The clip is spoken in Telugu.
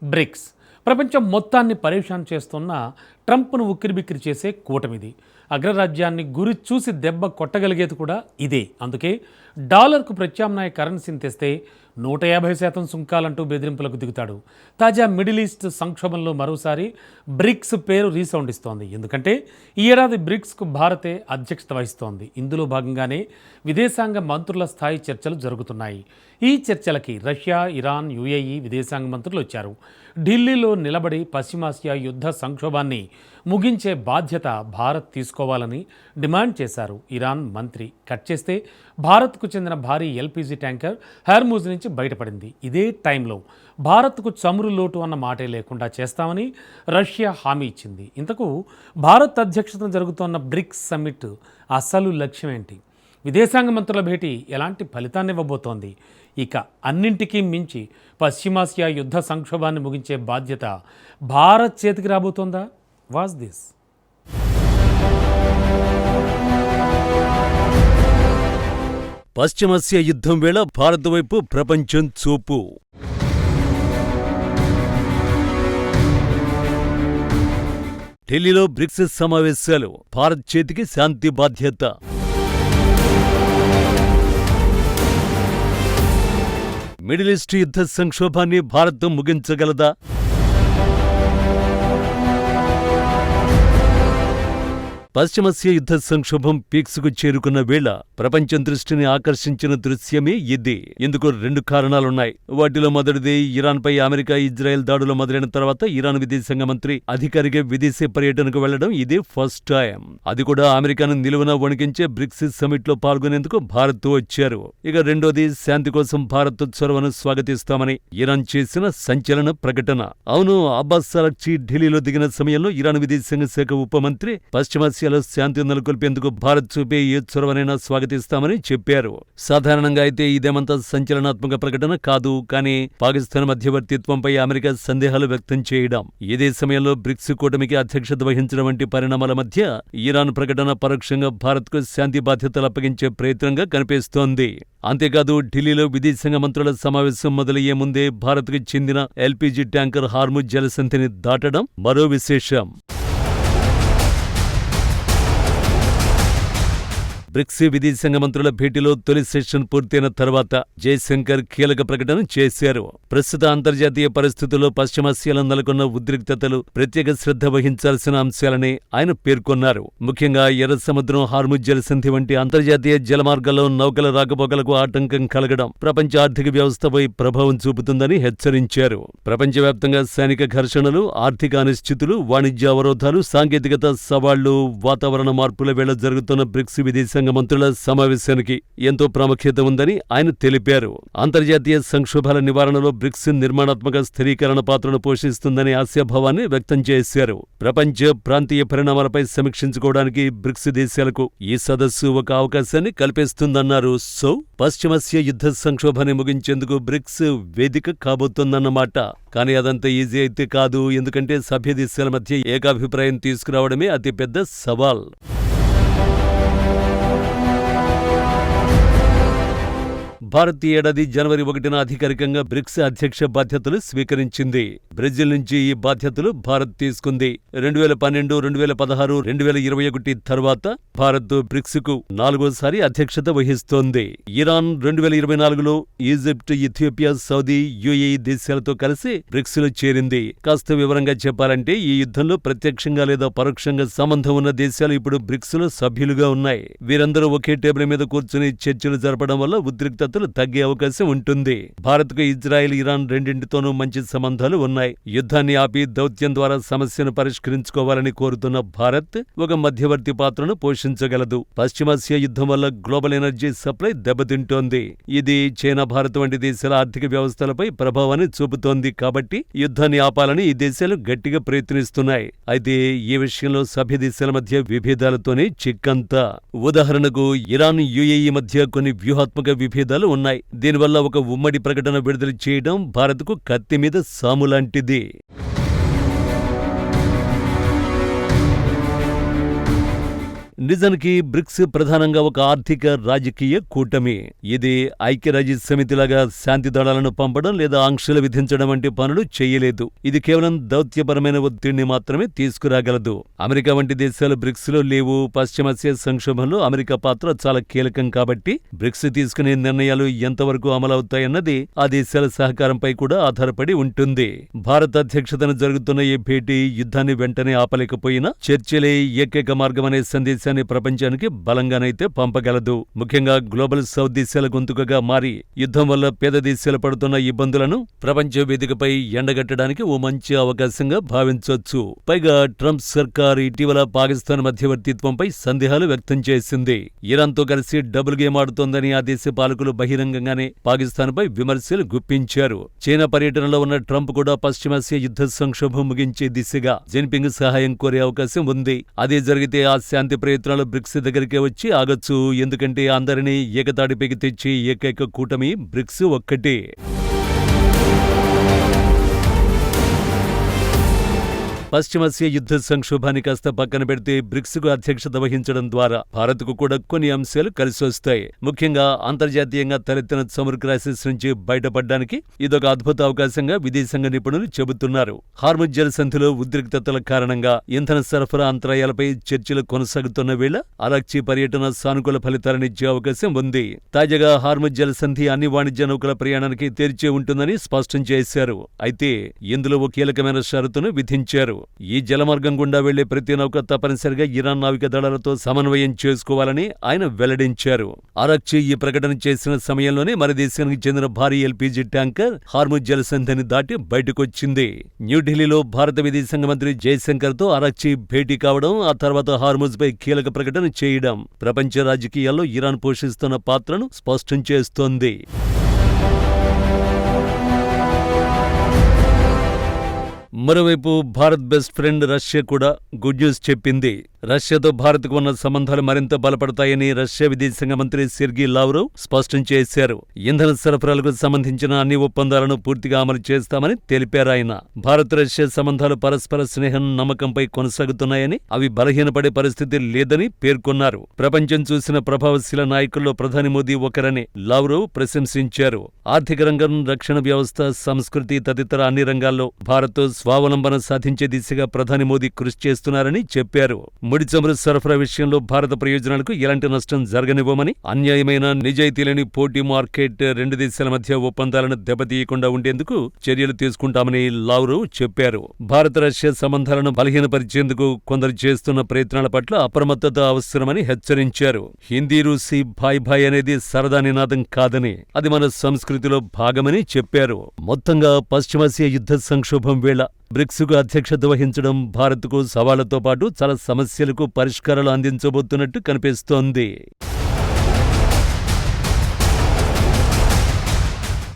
బ్రిక్స్ ప్రపంచం మొత్తాన్ని పరేషాన్ చేస్తున్న ట్రంప్ను ఉక్కిరిబిక్కిరి చేసే కూటమిది. అగ్రరాజ్యాన్ని గురి చూసి దెబ్బ కొట్టగలిగేది కూడా ఇదే. అందుకే డాలర్కు ప్రత్యామ్నాయ కరెన్సీని తెస్తే 150% సుంకాలంటూ బెదిరింపులకు దిగుతాడు. తాజా మిడిల్ ఈస్ట్ సంక్షోభంలో మరోసారి బ్రిక్స్ పేరు రీసౌండ్ ఇస్తోంది. ఎందుకంటే ఈ ఏడాది బ్రిక్స్కు భారతే అధ్యక్షత వహిస్తోంది. ఇందులో భాగంగానే విదేశాంగ మంత్రుల స్థాయి చర్చలు జరుగుతున్నాయి. ఈ చర్చలకి రష్యా, ఇరాన్, యుఏఈ విదేశాంగ మంత్రులు వచ్చారు. ఢిల్లీలో నిలబడి పశ్చిమాసియా యుద్ధ సంక్షోభాన్ని ముగించే బాధ్యత భారత్ తీసుకోవాలని డిమాండ్ చేశారు. ఇరాన్ మంత్రి కట్ చేస్తే భారత్కు చెందిన భారీ ఎల్పీజీ ట్యాంకర్ హర్మూజ్ నుంచి బయటపడింది. ఇదే టైంలో భారత్కు చమురు లోటు అన్న మాటే లేకుండా చేస్తామని రష్యా హామీ ఇచ్చింది. ఇంతకు భారత్ అధ్యక్షతన జరుగుతోన్న బ్రిక్స్ సమ్మిట్ అసలు లక్ష్యం ఏంటి? విదేశాంగ మంత్రుల భేటీ ఎలాంటి ఫలితాన్ని ఇవ్వబోతోంది? ఇక అన్నింటికీ మించి పశ్చిమాసియా యుద్ధ సంక్షోభాన్ని ముగించే బాధ్యత భారత్ చేతికి రాబోతోందా? వాజ్ దిస్ పశ్చిమాసియా యుద్ధం వేళ భారత్ వైపు ప్రపంచం చూపు. ఢిల్లీలో బ్రిక్స్ సమావేశాలు, భారత్ చేతికి శాంతి బాధ్యత. మిడిల్ ఈస్ట్ యుద్ధ సంక్షోభాన్ని భారత్ ముగించగలదా? పశ్చిమాసియా యుద్ధ సంక్షోభం పీక్స్కు చేరుకున్న వేళ ప్రపంచం దృష్టిని ఆకర్షించిన దృశ్యమే ఇది. ఇందుకు 2 కారణాలున్నాయి. వాటిలో మొదటిది, ఇరాన్పై అమెరికా, ఇజ్రాయెల్ దాడులు మొదలైన తర్వాత ఇరాన్ విదేశాంగ మంత్రి అధికారిక విదేశీ పర్యటనకు వెళ్లడం ఇదే ఫస్ట్ టైం. అది కూడా అమెరికాను నిలువున వణికించే బ్రిక్స్ సమ్మిట్లో పాల్గొనేందుకు భారత్ వచ్చారు. ఇక రెండోది, శాంతి కోసం భారత్ చొరవను స్వాగతిస్తామని ఇరాన్ చేసిన సంచలన ప్రకటన. అవును, అబ్బాస్ అరాగ్చి ఢిల్లీలో దిగిన సమయంలో ఇరాన్ విదేశాంగ శాఖ ఉప మంత్రి పశ్చిమాసియాలో శాంతి నెలకొల్పేందుకు భారత్ చూపే ఏ చొరవనైనా స్వాగతిస్తామని చెప్పారు. సాధారణంగా అయితే ఇదేమంత సంచలనాత్మక ప్రకటన కాదు. కానీ పాకిస్తాన్ మధ్యవర్తిత్వంపై అమెరికా సందేహాలు వ్యక్తం చేయడం, ఇదే సమయంలో బ్రిక్స్ కూటమికి అధ్యక్షత వహించడం వంటి పరిణామాల మధ్య ఇరాన్ ప్రకటన పరోక్షంగా భారత్కు శాంతి బాధ్యతలు అప్పగించే ప్రయత్నంగా కనిపిస్తోంది. అంతేకాదు, ఢిల్లీలో విదేశాంగ మంత్రుల సమావేశం మొదలయ్యే ముందే భారత్కు చెందిన ఎల్పీజీ ట్యాంకర్ హార్ముజ్ జలసంధిని దాటడం మరో విశేషం. బ్రిక్స్ విదేశాంగ మంత్రుల భేటీలో తొలి సెషన్ పూర్తయిన తర్వాత జయశంకర్ కీలక ప్రకటన చేశారు. ప్రస్తుత అంతర్జాతీయ పరిస్థితుల్లో పశ్చిమాసియాలో నెలకొన్న ఉద్రిక్తతలు ప్రత్యేక శ్రద్ధ వహించాల్సిన అంశాలని ఆయన పేర్కొన్నారు. ముఖ్యంగా ఎర్ర సముద్రం, హార్ముజ్ జలసంధి వంటి అంతర్జాతీయ జలమార్గాల్లో నౌకల రాకపోకలకు ఆటంకం కలగడం ప్రపంచ ఆర్థిక వ్యవస్థపై ప్రభావం చూపుతుందని హెచ్చరించారు. ప్రపంచవ్యాప్తంగా సైనిక ఘర్షణలు, ఆర్థిక అనిశ్చితులు, వాణిజ్య అవరోధాలు, సాంకేతికత సవాళ్లు, వాతావరణ మార్పుల వేళ జరుగుతున్న బ్రిక్స్ విదేశాంగ మంత్రుల సమావేశానికి ఎంతో ప్రాముఖ్యత ఉందని ఆయన తెలిపారు. అంతర్జాతీయ సంక్షోభాల నివారణలో బ్రిక్స్ నిర్మాణాత్మక స్థిరీకరణ పాత్రను పోషిస్తుందనే ఆశాభావాన్ని వ్యక్తం చేశారు. ప్రపంచ, ప్రాంతీయ పరిణామాలపై సమీక్షించుకోవడానికి బ్రిక్స్ దేశాలకు ఈ సదస్సు ఒక అవకాశాన్ని కల్పిస్తుందన్నారు. సో, పశ్చిమాసియా యుద్ధ సంక్షోభాన్ని ముగించేందుకు బ్రిక్స్ వేదిక కాబోతోందన్నమాట. కానీ అదంత ఈజీ అయితే కాదు. ఎందుకంటే సభ్య దేశాల మధ్య ఏకాభిప్రాయం తీసుకురావడమే అతిపెద్ద సవాల్. భారత్ ఈ ఏడాది జనవరి 1న అధికారికంగా బ్రిక్స్ అధ్యక్ష బాధ్యతలు స్వీకరించింది. బ్రెజిల్ నుంచి ఈ బాధ్యతలు భారత్ తీసుకుంది. 2012, 2016, 2021 తర్వాత భారత్ బ్రిక్స్కు 4వసారి అధ్యక్షత వహిస్తోంది. ఇరాన్ 2024లో ఈజిప్ట్, ఇథియోపియా, సౌదీ, యుఏఈ దేశాలతో కలిసి బ్రిక్స్లో చేరింది. కాస్త వివరంగా చెప్పాలంటే ఈ యుద్ధంలో ప్రత్యక్షంగా లేదా పరోక్షంగా సంబంధం ఉన్న దేశాలు ఇప్పుడు బ్రిక్స్లో సభ్యులుగా ఉన్నాయి. వీరందరూ ఒకే టేబుల్ మీద కూర్చుని చర్చలు జరపడం వల్ల ఉద్రిక్తతలు తగ్గే అవకాశం ఉంటుంది. భారత్కు ఇజ్రాయెల్, ఇరాన్ రెండింటితోనూ మంచి సంబంధాలు ఉన్నాయి. యుద్ధాన్ని ఆపి దౌత్యం ద్వారా సమస్యను పరిష్కరించుకోవాలని కోరుతున్న భారత్ ఒక మధ్యవర్తి పాత్రను పోషించగలదు. పశ్చిమాసియా యుద్ధం వల్ల గ్లోబల్ ఎనర్జీ సప్లై దెబ్బతింటోంది. ఇది చైనా, భారత్ వంటి దేశాల ఆర్థిక వ్యవస్థలపై ప్రభావాన్ని చూపుతోంది. కాబట్టి యుద్ధాన్ని ఆపాలని ఈ దేశాలు గట్టిగా ప్రయత్నిస్తున్నాయి. అయితే ఈ విషయంలో సభ్య దేశాల మధ్య విభేదాలతోనే చిక్కంతా. ఉదాహరణకు ఇరాన్, యుఏఈ మధ్య కొన్ని వ్యూహాత్మక విభేదాలు ఉన్నాయి. దీనివల్ల ఒక ఉమ్మడి ప్రకటన విడుదల చేయడం భారత్కు కత్తి మీద సాములాంటిది. నిజానికి బ్రిక్స్ ప్రధానంగా ఒక ఆర్థిక రాజకీయ కూటమి. ఇది ఐక్యరాజ్య సమితిలాగా శాంతి దళాలను పంపడం లేదా ఆంక్షలు విధించడం వంటి పనులు చేయలేదు. ఇది కేవలం దౌత్యపరమైన ఒత్తిడిని మాత్రమే తీసుకురాగలదు. అమెరికా వంటి దేశాలు బ్రిక్స్ లో లేవు. పశ్చిమాసియా సంక్షోభంలో అమెరికా పాత్ర చాలా కీలకం కాబట్టి బ్రిక్స్ తీసుకునే నిర్ణయాలు ఎంతవరకు అమలవుతాయన్నది ఆ దేశాల సహకారంపై కూడా ఆధారపడి ఉంటుంది. భారత అధ్యక్షతన జరుగుతున్న ఈ భేటీ యుద్ధాన్ని వెంటనే ఆపలేకపోయినా చర్చలే ఏకైక మార్గం అనే సందేశాన్ని ప్రపంచానికి బలంగానైతే పంపగలదు. ముఖ్యంగా గ్లోబల్ సౌత్ దేశాల గొంతుకగా మారి యుద్ధం వల్ల పేద దేశాలు పడుతున్న ఇబ్బందులను ప్రపంచ వేదికపై ఎండగట్టడానికి ఓ మంచి అవకాశంగా భావించొచ్చు. పైగా ట్రంప్ సర్కార్ ఇటీవల పాకిస్తాన్ మధ్యవర్తిత్వంపై సందేహాలు వ్యక్తం చేసింది. ఇరాన్తో కలిసి డబుల్ గేమ్ ఆడుతోందని ఆ దేశ పాలకులు బహిరంగంగానే పాకిస్తాన్పై విమర్శలు గుప్పించారు. చైనా పర్యటనలో ఉన్న ట్రంప్ కూడా పశ్చిమాసియా యుద్ధ సంక్షోభం ముగించే దిశగా జిన్పింగ్ సహాయం కోరే అవకాశం ఉంది. అదే జరిగితే ఆ శాంతి ప్రయత్నాలు బ్రిక్స్ దగ్గరికే వచ్చి ఆగొచ్చు. ఎందుకంటే అందరినీ ఏకతాటిపైకి తెచ్చి ఏకైక కూటమి బ్రిక్స్ ఒక్కటే. పశ్చిమాసియా యుద్ధ సంక్షోభాన్ని కాస్త పక్కన పెడితే బ్రిక్స్కు అధ్యక్షత వహించడం ద్వారా భారత్కు కూడా కొన్ని అంశాలు కలిసొస్తాయి. ముఖ్యంగా అంతర్జాతీయంగా తలెత్తిన చమురు క్రైసిస్ నుంచి బయటపడడానికి ఇదొక అద్భుత అవకాశంగా విదేశాంగ నిపుణులు చెబుతున్నారు. హార్ముజ్ జలసంధిలో ఉద్రిక్తతల కారణంగా ఇంధన సరఫరా అంతరాయాలపై చర్చలు కొనసాగుతున్న వేళ అరాక్చీ పర్యటన సానుకూల ఫలితాలనిచ్చే అవకాశం ఉంది. తాజాగా హార్ముజ్ జలసంధి అన్ని వాణిజ్య నౌకల ప్రయాణానికి తెరిచే ఉంటుందని స్పష్టం చేశారు. అయితే ఇందులో ఓ కీలకమైన షరతును విధించారు. ఈ జలమార్గం గుండా వెళ్లే ప్రతి నౌక తప్పనిసరిగా ఇరాన్ నావిక దళాలతో సమన్వయం చేసుకోవాలని ఆయన వెల్లడించారు. అరాక్చీ ఈ ప్రకటన చేసిన సమయంలోనే మన దేశానికి చెందిన భారీ ఎల్పీజీ ట్యాంకర్ హార్ముజ్ జలసంధిని దాటి బయటకొచ్చింది. న్యూఢిల్లీలో భారత విదేశాంగ మంత్రి జయశంకర్తో అరాక్చీ భేటీ కావడం, ఆ తర్వాత హార్ముజ్పై కీలక ప్రకటన చేయడం ప్రపంచ రాజకీయాల్లో ఇరాన్ పోషిస్తున్న పాత్రను స్పష్టం చేస్తోంది. మరోవైపు భారత్ బెస్ట్ ఫ్రెండ్ రష్యా కూడా గుడ్ న్యూస్ చెప్పింది. రష్యాతో భారత్కు ఉన్న సంబంధాలు మరింత బలపడతాయని రష్యా విదేశాంగ మంత్రి సెర్గీ లావ్రోవ్ స్పష్టం చేశారు. ఇంధన సరఫరాలకు సంబంధించిన అన్ని ఒప్పందాలను పూర్తిగా అమలు చేస్తామని తెలిపారాయన. భారత్ రష్యా సంబంధాలు పరస్పర స్నేహం, నమ్మకంపై కొనసాగుతున్నాయని, అవి బలహీనపడే పరిస్థితి లేదని పేర్కొన్నారు. ప్రపంచం చూసిన ప్రభావశీల నాయకుల్లో ప్రధాని మోదీ ఒకరని లావ్రోవ్ ప్రశంసించారు. ఆర్థిక రంగం, రక్షణ వ్యవస్థ, సంస్కృతి తదితర అన్ని రంగాల్లో భారత్ స్వావలంబన సాధించే దిశగా ప్రధాని మోదీ కృషి చేస్తున్నారని చెప్పారు. ముడి చమురు సరఫరా విషయంలో భారత ప్రయోజనాలకు ఎలాంటి నష్టం జరగనివ్వమని, అన్యాయమైన, నిజాయితీ లేని పోటీ మార్కెట్, రెండు దేశాల మధ్య ఒప్పందాలను దెబ్బతీయకుండా ఉండేందుకు చర్యలు తీసుకుంటామని లావ్రోవ్ చెప్పారు. భారత రష్యా సంబంధాలను బలహీనపరిచేందుకు కొందరు చేస్తున్న ప్రయత్నాల పట్ల అప్రమత్తత అవసరమని హెచ్చరించారు. హిందీ, రూసీ భాయ్ భాయ్ అనేది సరదా నినాదం కాదని, అది మన సంస్కృతిలో భాగమని చెప్పారు. మొత్తంగా పశ్చిమాసియా యుద్ధ సంక్షోభం వేళ బ్రిక్స్కు అధ్యక్షత వహించడం భారత్కు సవాళ్లతో పాటు చాలా సమస్యలకు పరిష్కారాలు అందించబోతున్నట్టు కనిపిస్తోంది.